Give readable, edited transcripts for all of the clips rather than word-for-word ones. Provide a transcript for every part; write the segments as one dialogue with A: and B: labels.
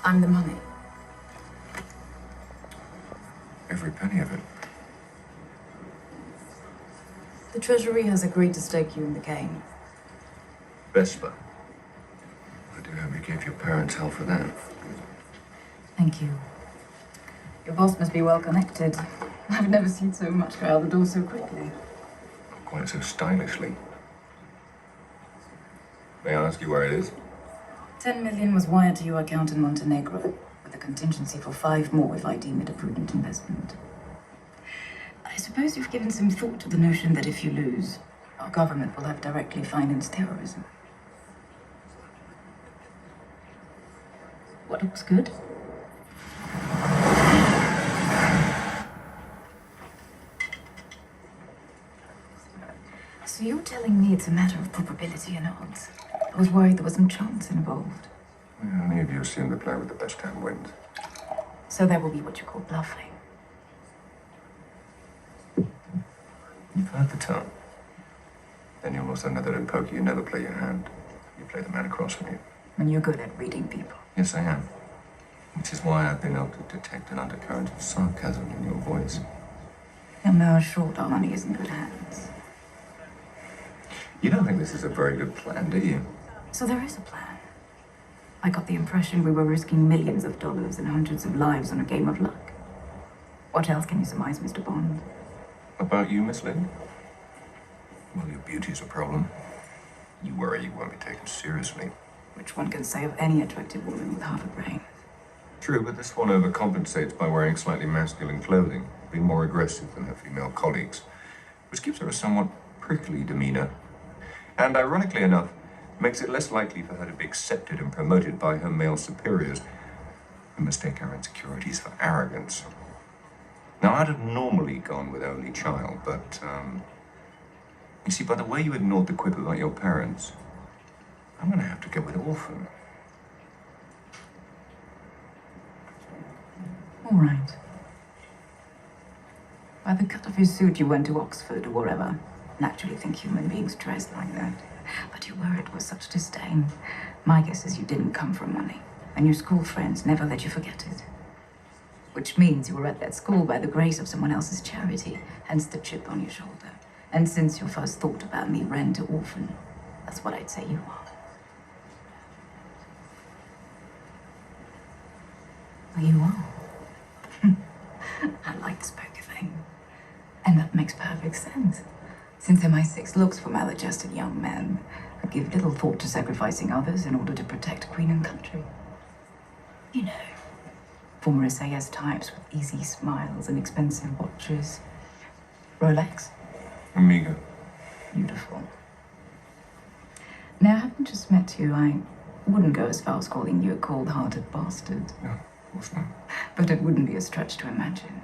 A: I'm the money.
B: Every penny of it.
A: The Treasury has agreed to stake you in the game.
B: Vesper. I do hope you gave your parents hell for that.
A: Thank you. Your boss must be well connected. I've never seen so much go out the door so quickly.
B: Not quite so stylishly. May I ask you where it is?
A: 10 million was wired to your account in Montenegro, with a contingency for 5 more if I deem it a prudent investment. I suppose you've given some thought to the notion that if you lose, our government will have directly financed terrorism. What looks good? So you're telling me it's a matter of probability and odds? I was worried there was some chance involved.
B: Well, any of you assume the player with the best hand wins.
A: So that will be what you call bluffing.
B: You've heard the term. Then you'll also know that in poker you never play your hand. You play the man across from you.
A: And you're good at reading people.
B: Yes, I am. Which is why I've been able to detect an undercurrent of sarcasm in your voice.
A: You'll know short our money is in good hands.
B: You don't think this is a very good plan, do you?
A: So there is a plan. I got the impression we were risking millions of dollars and hundreds of lives on a game of luck. What else can you surmise, Mr. Bond?
B: About you, Miss Lynn? Well, your beauty's a problem. You worry you won't be taken seriously.
A: Which one can say of any attractive woman with half a brain?
B: True, but this one overcompensates by wearing slightly masculine clothing, being more aggressive than her female colleagues, which gives her a somewhat prickly demeanor. And ironically enough, makes it less likely for her to be accepted and promoted by her male superiors, who mistake our insecurities for arrogance. Now, I'd have normally gone with only child, but, you see, by the way you ignored the quip about your parents, I'm gonna have to go with orphan.
A: All right. By the cut of your suit, you went to Oxford or wherever. Naturally think human beings dress like that. But you wear it with such disdain. My guess is you didn't come from money, and your school friends never let you forget it. Which means you were at that school by the grace of someone else's charity, hence the chip on your shoulder. And since your first thought about me ran to orphan, that's what I'd say you are. Well, you are. I like this poker thing. And that makes perfect sense. Since MI6 looks for maladjusted young men who give little thought to sacrificing others in order to protect queen and country. You know, former SAS types with easy smiles and expensive watches. Rolex?
B: Amiga.
A: Beautiful. Now, having just met you, I wouldn't go as far as calling you a cold-hearted bastard.
B: No, of course not.
A: But it wouldn't be a stretch to imagine.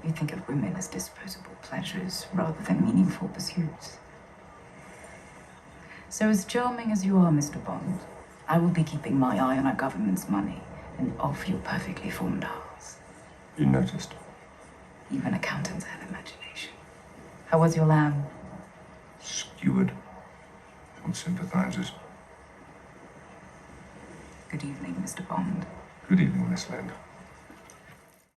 A: You think of women as disposable pleasures rather than meaningful pursuits. So as charming as you are, Mr. Bond, I will be keeping my eye on our government's money and off your perfectly formed hearts.
B: You noticed.
A: Even accountants have imagination. How was your lamb?
B: Skewered. On sympathizers.
A: Good evening, Mr. Bond.
B: Good evening, Miss Lynn.